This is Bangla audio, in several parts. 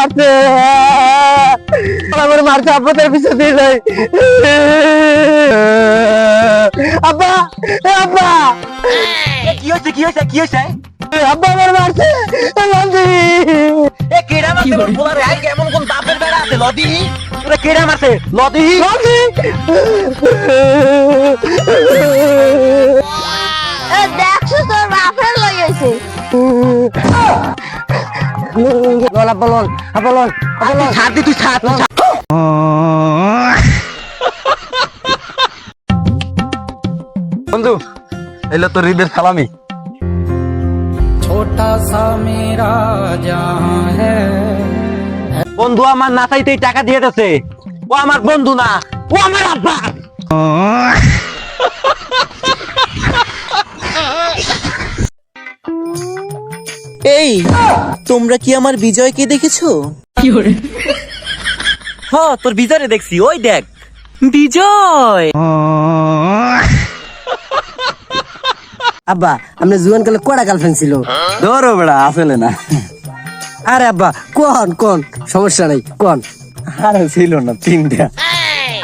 মারছে, আমার মারছে, আপনাদের পিছনে দিয়ে যাই। আব্বা, আব্বা, কি হয়েছে কি হয়েছে কি হয়েছে? আব্বা আমার মারছে, এ কেডা মারছে? বলার আই কেমন কোন বাপের বেড়া আছে লদি? তোরা কেডা মারছে লদি? দেখছো তোর বাপের লইছে। ছাড় দি, তুই ছাড়, তুই ছাড়। বন্ধু এলো তোর ঈদের সালামি। छोटा सा मेरा जहां है। বন্ধু আমার না চাইতেই টাকা দিয়ে দিয়েছে। ও আমার বন্ধু না, ও আমার আব্বা। এই তোমরা কি আমার বিজয়কে দেখেছো? হ্যাঁ তোর বিজয়রে দেখছি, ওই দেখ বিজয় আব্বা আমরা জুয়ান কালে কড়া গার্লফ্রেন্ড ছিল। ধরো বেড়া আসলে না। আরে আব্বা কোন কোন সমস্যা নাই কোন। আরে ছিল না তিনটা।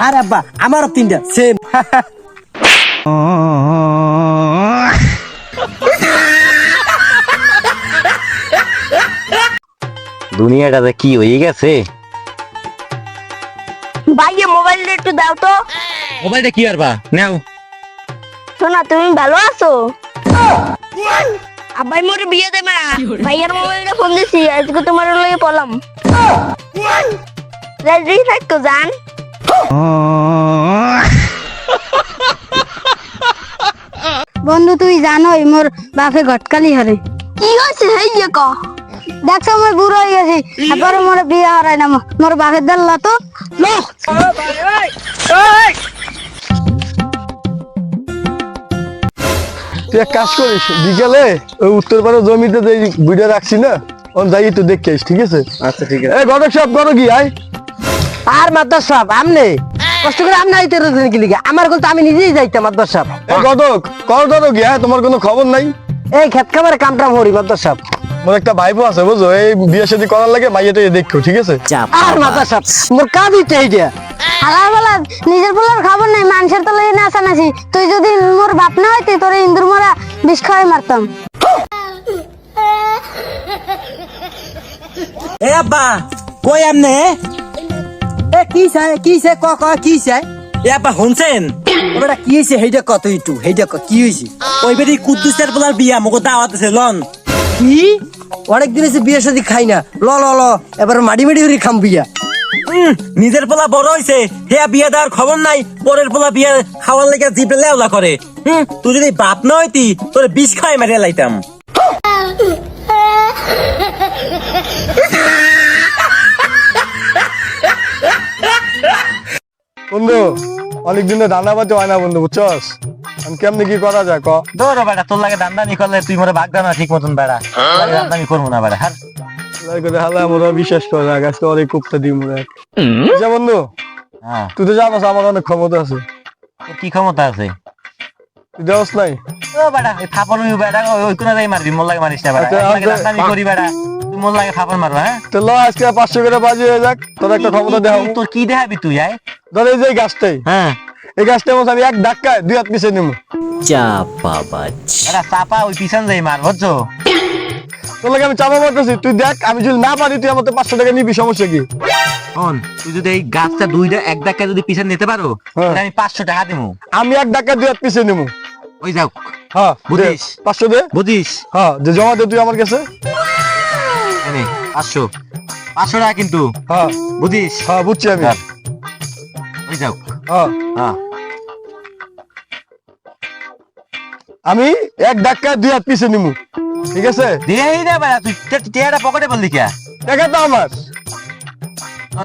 আরে আব্বা আমারও তিনটা সেম। দুনিয়াটাতে কি হয়ে গেছে। ভাইয়া মোবাইলটা একটু দাও তো। মোবাইলটা কি আর বা নাও। শোনা তুমি ভালো আছো? আব্বাই মোরে বিয়ে দেবে না। ভাইয়ার মোবাইলটা ফোন দিছি, আজকে তোমার লগে পলাম। রেডি থাকো জান। বন্ধু তুই জানোই মোর বাপে ঘটকালি হারে। কি হয়েছে হেইয়ে ক? দেখছো আমি বুড়ো হয়ে গেছি, এবারে মোর বিয়ে হারাই না। মোর বাপের দাল্লা তো তুই এক কাজ করিস, বিকেলে ওই উত্তর পাড়া জমিতে যে বুড়ে রাখছি না, ওন যাই তো দেখে আইস, ঠিক আছে? আচ্ছা ঠিক আছে। এই ঘটক সাহেব করো কি আয়? আর মাদ্রাস সাহেব আমনে কষ্ট করে আমনে আইতে রোজেন কি লিগে? আমার কথা আমি নিজেই যাইতাম মাদ্রাস সাহেব। এই ঘটক কর ধরো কি, হ্যাঁ তোমার কোনো খবর নাই? এই খেত খামারে কামটাম হরি মাদ্রাস সাহেব। মোর একটা ভাইপো আছে বুঝো, এই বিয়ে শাদী করার লাগে মাইয়াটা দেখো, ঠিক আছে? আর মাদ্রাস সাহেব মোর কাঁদিতে এইটা। হালার বেলা নিজের পোলার খবর নাই, মানুষের তো লইয়ে নাচা নাচি। তুই যদি মোর বাপ না হইতি তোর ইন্দুর মারা বিষ খাওয়াই মারতাম। এ আব্বা কই আমনে? এ কি চাই কি চাই ক ক কি চাই? এ আব্বা শুনছেন? ওটা কি হয়েছে সেইটা কত একটু সেইটা কি হয়েছে? ওই বেরি কুদ্দুসের বলার বিয়া মোকে দাওয়াত আছে লন। কি অনেকদিন এসে বিয়ে শাদী খাই না, ল ল ল এবার মাটি মাটি হরি খাম বিয়া। নিজের পোলা বড় হইছে, হে বিয়া দেওয়ার খবর নাই, পরের পোলা বিয়া খাওয়ার লেগে জিপে লেওলা করে। তুই যদি বাপ না হইতি তোর বিষ খাই মারিয়া লাইতাম। বন্ধু অনেক দিনে ধান্দা পাতি হয় না বন্ধু, বুঝছস? আমি কেমনি কি করা যায় ক? ধরো বেটা, তোর লাগে দান্দানি করলে তুই মোরে বাগদা না ঠিক মতন বেড়া। দান্দানি করবো না বেড়া। হার লাই করে হালা মোরা বিশ্বাস করে না, গাছটা অনেক কুপটা দিই মোরা। আচ্ছা বন্ধু হ্যাঁ, তুই তো জানোস আমার অনেক ক্ষমতা আছে, তোর কি ক্ষমতা আছে? তুই দেওস নাই? ও বেটা এই থাপড় বেটা ওই কোনা যাই মারবি, মোর লাগে মারিস না বেটা। আচ্ছা, আমার লাগে আচ্ছা। দান্দানি করি বেটা, তুই মোর লাগে থাপড় মারবা। হ্যাঁ তো ল আজকে 500 করে বাজি হয়ে যাক, তোর একটা ক্ষমতা দেখাবো। তোর কি দেখাবি তুই? আয় ধর এই যে এই গাছটাই, হ্যাঁ এই গাছটার মধ্যে আমি এক ধাক্কায় 2 হাত পিছিয়ে নেবো। বেটা চাপা ওই পিছন যাই মার, বুঝছো? তোর লাগে আমি চাপা মারতেছি, তুই দেখ আমি যদি না পারি তুই আমার 500 টাকা নিবি, সমস্যা কি? শোন, তুই যদি এই গাছটা এক ধাক্কা যদি পিছন নিতে পারো, হ্যাঁ। তাহলে আমি 500 টাকা দেবো। আমি এক ধাক্কায় 2 হাত পিছিয়ে নেবো। ওই যাও, হ্যাঁ বুঝিস? 500 দে। বুঝিস? হ্যাঁ যে জমা দে তুই আমার কাছে। এনে 500 টাকা কিন্তু, হ্যাঁ বুঝিস? হ্যাঁ বুঝছি আমি। ধর। ওই যাও, হ্যাঁ হ্যাঁ আমি এক ধাক্কায় 2 হাত পিছিয়ে নিবো, ঠিক আছে? দিয়েই না বেটা, তুই টেয়াটা পকেটে বললি কে? টাকা তো আমার।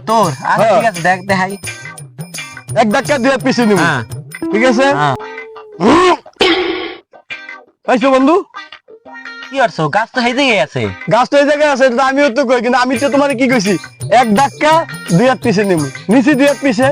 তোর আচ্ছা হ্যাঁ। ঠিক আছে, দেখ দেখাই। এক ধাক্কায় 2 হাত পিছিয়ে নিবো, হ্যাঁ ঠিক আছে? হ্যাঁ। পাইছো বন্ধু? কি করছো? গাছ তো হেজে গেছে। গাছ তো এই জায়গায় আছে, এটা আমিও তো কই, কিন্তু আমি তো তোমার কি কইছি এক ধাক্কা 2 হাত পিছিয়ে নিবো, নিচে 2 হাত পিছিয়ে।